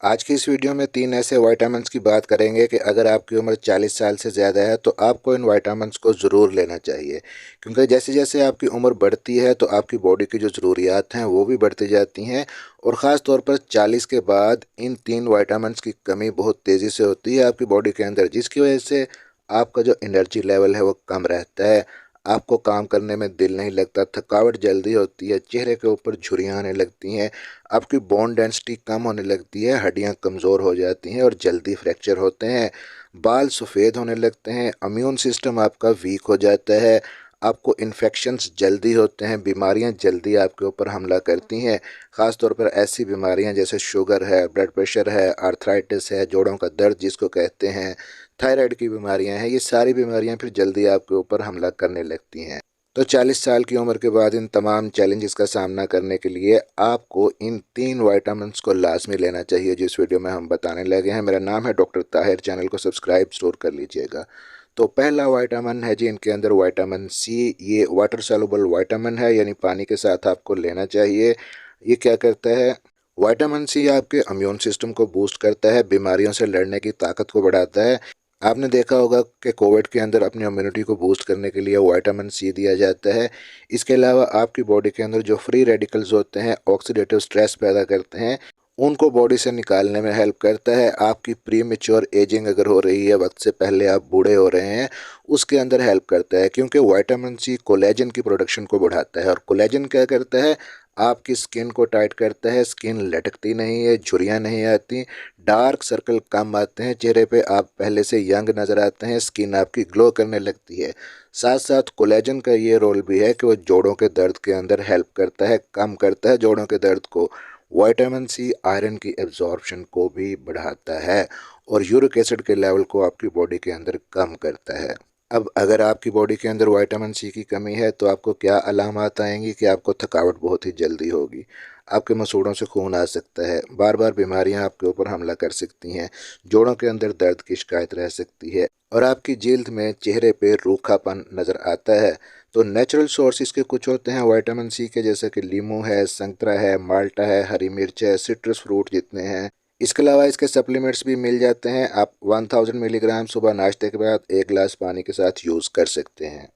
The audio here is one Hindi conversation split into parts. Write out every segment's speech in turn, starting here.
आज की इस वीडियो में 3 ऐसे विटामिन्स की बात करेंगे कि अगर आपकी उम्र 40 साल से ज़्यादा है तो आपको इन विटामिन्स को ज़रूर लेना चाहिए। क्योंकि जैसे जैसे आपकी उम्र बढ़ती है तो आपकी बॉडी की जो ज़रूरियात हैं वो भी बढ़ती जाती हैं और ख़ास तौर पर 40 के बाद इन 3 विटामिन्स की कमी बहुत तेज़ी से होती है आपकी बॉडी के अंदर, जिसकी वजह से आपका जो एनर्जी लेवल है वो कम रहता है। आपको काम करने में दिल नहीं लगता, थकावट जल्दी होती है, चेहरे के ऊपर झुर्रियाँ आने लगती हैं, आपकी बोन डेंसिटी कम होने लगती है, हड्डियां कमज़ोर हो जाती हैं और जल्दी फ्रैक्चर होते हैं, बाल सफ़ेद होने लगते हैं, इम्यून सिस्टम आपका वीक हो जाता है, आपको इन्फेक्शंस जल्दी होते हैं, बीमारियां जल्दी आपके ऊपर हमला करती हैं। ख़ास तौर पर ऐसी बीमारियां जैसे शुगर है, ब्लड प्रेशर है, आर्थराइटिस है, जोड़ों का दर्द जिसको कहते हैं, थायराइड की बीमारियां हैं, ये सारी बीमारियां फिर जल्दी आपके ऊपर हमला करने लगती हैं। तो 40 साल की उम्र के बाद इन तमाम चैलेंजेस का सामना करने के लिए आपको इन 3 विटामिन्स को लाजमी लेना चाहिए, जो इस वीडियो में हम बताने लगे हैं। मेरा नाम है डॉक्टर ताहिर, चैनल को सब्सक्राइब ज़रूर कर लीजिएगा। तो पहला विटामिन है जी इनके अंदर विटामिन सी। ये वाटर सॉल्युबल विटामिन है, यानी पानी के साथ आपको लेना चाहिए। ये क्या करता है? विटामिन सी आपके इम्यून सिस्टम को बूस्ट करता है, बीमारियों से लड़ने की ताकत को बढ़ाता है। आपने देखा होगा कि कोविड के अंदर अपनी इम्यूनिटी को बूस्ट करने के लिए विटामिन सी दिया जाता है। इसके अलावा आपकी बॉडी के अंदर जो फ्री रेडिकल्स होते हैं, ऑक्सीडेटिव स्ट्रेस पैदा करते हैं, उनको बॉडी से निकालने में हेल्प करता है। आपकी प्री मेच्योर एजिंग अगर हो रही है, वक्त से पहले आप बूढ़े हो रहे हैं, उसके अंदर हेल्प करता है, क्योंकि विटामिन सी कोलेजन की प्रोडक्शन को बढ़ाता है। और कोलेजन क्या करता है? आपकी स्किन को टाइट करता है, स्किन लटकती नहीं है, झुर्रियाँ नहीं आती, डार्क सर्कल कम आते हैं चेहरे पे, आप पहले से यंग नज़र आते हैं, स्किन आपकी ग्लो करने लगती है। साथ साथ कोलेजन का ये रोल भी है कि वो जोड़ों के दर्द के अंदर हेल्प करता है, कम करता है जोड़ों के दर्द को। विटामिन सी आयरन की एब्जॉर्प्शन को भी बढ़ाता है और यूरिक एसिड के लेवल को आपकी बॉडी के अंदर कम करता है। अब अगर आपकी बॉडी के अंदर विटामिन सी की कमी है तो आपको क्या अलामत आएंगी कि आपको थकावट बहुत ही जल्दी होगी, आपके मसूड़ों से खून आ सकता है, बार बार बीमारियां आपके ऊपर हमला कर सकती हैं, जोड़ों के अंदर दर्द की शिकायत रह सकती है और आपकी जिल्द में, चेहरे पे रूखापन नज़र आता है। तो नेचुरल सोर्स इसके कुछ होते हैं विटामिन सी के, जैसे कि लीमू है, संतरा है, माल्टा है, हरी मिर्च है, सिट्रस फ्रूट जितने हैं। इसके अलावा इसके सप्लीमेंट्स भी मिल जाते हैं। आप 1000 मिलीग्राम सुबह नाश्ते के बाद 1 गिलास पानी के साथ यूज़ कर सकते हैं।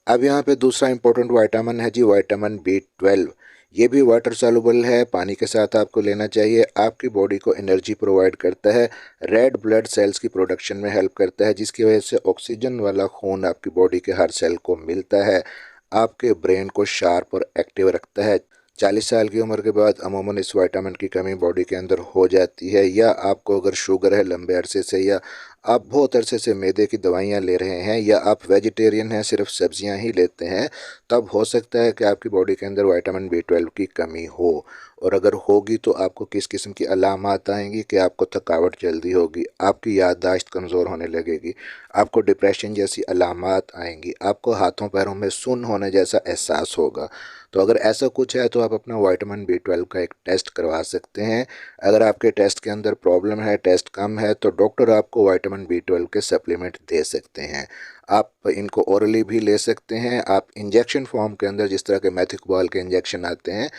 अब यहाँ पे दूसरा इंपॉर्टेंट विटामिन है जी विटामिन B12। ये भी वाटर सॉल्युबल है, पानी के साथ आपको लेना चाहिए। आपकी बॉडी को एनर्जी प्रोवाइड करता है, रेड ब्लड सेल्स की प्रोडक्शन में हेल्प करता है, जिसकी वजह से ऑक्सीजन वाला खून आपकी बॉडी के हर सेल को मिलता है, आपके ब्रेन को शार्प और एक्टिव रखता है। 40 साल की उम्र के बाद अमूमन इस विटामिन की कमी बॉडी के अंदर हो जाती है, या आपको अगर शुगर है लंबे अरसे से, या आप बहुत अरसे से मैदे की दवाइयाँ ले रहे हैं, या आप वेजिटेरियन हैं, सिर्फ सब्जियां ही लेते हैं, तब हो सकता है कि आपकी बॉडी के अंदर विटामिन B12 की कमी हो। और अगर होगी तो आपको किस किस्म की अलामत आएंगी कि आपको थकावट जल्दी होगी, आपकी याददाश्त कमज़ोर होने लगेगी, आपको डिप्रेशन जैसी अलामत आएंगी, आपको हाथों पैरों में सुन्न होने जैसा एहसास होगा। तो अगर ऐसा कुछ है तो आप अपना विटामिन B12 का एक टेस्ट करवा सकते हैं। अगर आपके टेस्ट के अंदर प्रॉब्लम है, टेस्ट कम है, तो डॉक्टर आपको विटामिन B12 के सप्लीमेंट दे सकते हैं। आप इनको ओरली भी ले सकते हैं, आप इंजेक्शन फॉर्म के अंदर जिस तरह के मैथिकबॉल के इंजेक्शन आते हैं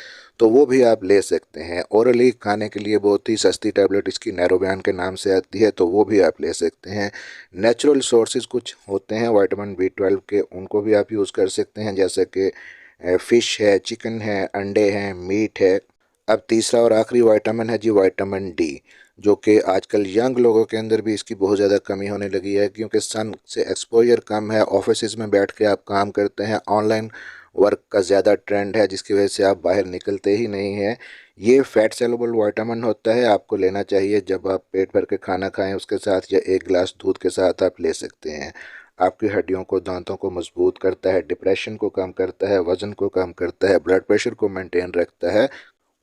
तो वो भी आप ले सकते हैं। ओरली खाने के लिए बहुत ही सस्ती टैबलेट इसकी नैरोबैन के नाम से आती है, तो वो भी आप ले सकते हैं। नेचुरल सोर्सेज कुछ होते हैं विटामिन B12 के, उनको भी आप यूज़ कर सकते हैं, जैसे कि फ़िश है, चिकन है, अंडे हैं, मीट है। अब तीसरा और आखिरी विटामिन है जी विटामिन डी, जो कि आजकल यंग लोगों के अंदर भी इसकी बहुत ज़्यादा कमी होने लगी है, क्योंकि सन से एक्सपोजर कम है, ऑफिस में बैठ के आप काम करते हैं, ऑनलाइन वर्क का ज़्यादा ट्रेंड है, जिसकी वजह से आप बाहर निकलते ही नहीं हैं। ये फैट सॉल्युबल विटामिन होता है, आपको लेना चाहिए जब आप पेट भर के खाना खाएं उसके साथ, या 1 गिलास दूध के साथ आप ले सकते हैं। आपकी हड्डियों को, दांतों को मजबूत करता है, डिप्रेशन को कम करता है, वज़न को कम करता है, ब्लड प्रेशर को मेंटेन रखता है।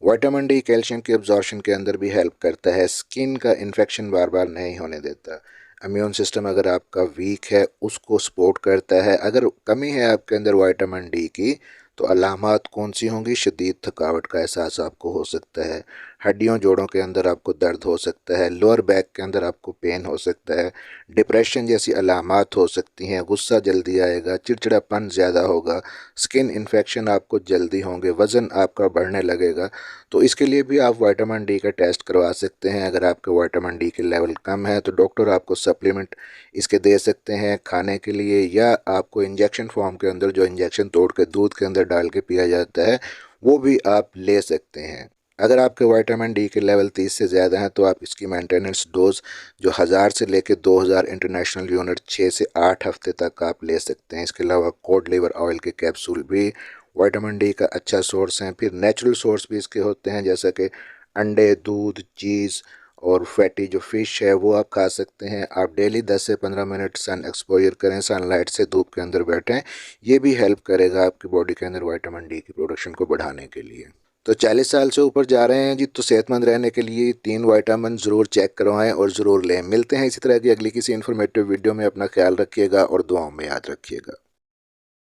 विटामिन डी कैल्शियम की एब्जॉर्प्शन के अंदर भी हेल्प करता है, स्किन का इन्फेक्शन बार बार नहीं होने देता, इम्यून सिस्टम अगर आपका वीक है उसको सपोर्ट करता है। अगर कमी है आपके अंदर विटामिन डी की तो अलामत कौन सी होंगी? शदीद थकावट का एहसास आपको हो सकता है, हड्डियों जोड़ों के अंदर आपको दर्द हो सकता है, लोअर बैक के अंदर आपको पेन हो सकता है, डिप्रेशन जैसी अलामात हो सकती हैं, गुस्सा जल्दी आएगा, चिड़चिड़ापन ज़्यादा होगा, स्किन इन्फेक्शन आपको जल्दी होंगे, वज़न आपका बढ़ने लगेगा। तो इसके लिए भी आप विटामिन डी का टेस्ट करवा सकते हैं। अगर आपके विटामिन डी के लेवल कम है तो डॉक्टर आपको सप्लीमेंट इसके दे सकते हैं खाने के लिए, या आपको इंजेक्शन फॉर्म के अंदर जो इंजेक्शन तोड़ के दूध के अंदर डाल के पिया जाता है वो भी आप ले सकते हैं। अगर आपके विटामिन डी के लेवल 30 से ज़्यादा हैं तो आप इसकी मेंटेनेंस डोज जो 1000 से लेकर 2000 इंटरनेशनल यूनिट 6 से 8 हफ्ते तक आप ले सकते हैं। इसके अलावा कोड लीवर ऑयल के कैप्सूल भी विटामिन डी का अच्छा सोर्स हैं। फिर नेचुरल सोर्स भी इसके होते हैं, जैसा कि अंडे, दूध, चीज़ और फैटी जो फ़िश है वो आप खा सकते हैं। आप डेली 10 से 15 मिनट सन एक्सपोजर करें, सनलाइट से धूप के अंदर बैठें, ये भी हेल्प करेगा आपकी बॉडी के अंदर विटामिन डी की प्रोडक्शन को बढ़ाने के लिए। तो 40 साल से ऊपर जा रहे हैं जी, तो सेहतमंद रहने के लिए 3 विटामिन ज़रूर चेक करवाएं और ज़रूर लें। मिलते हैं इसी तरह की अगली किसी इन्फॉर्मेटिव वीडियो में। अपना ख्याल रखिएगा और दुआओं में याद रखिएगा।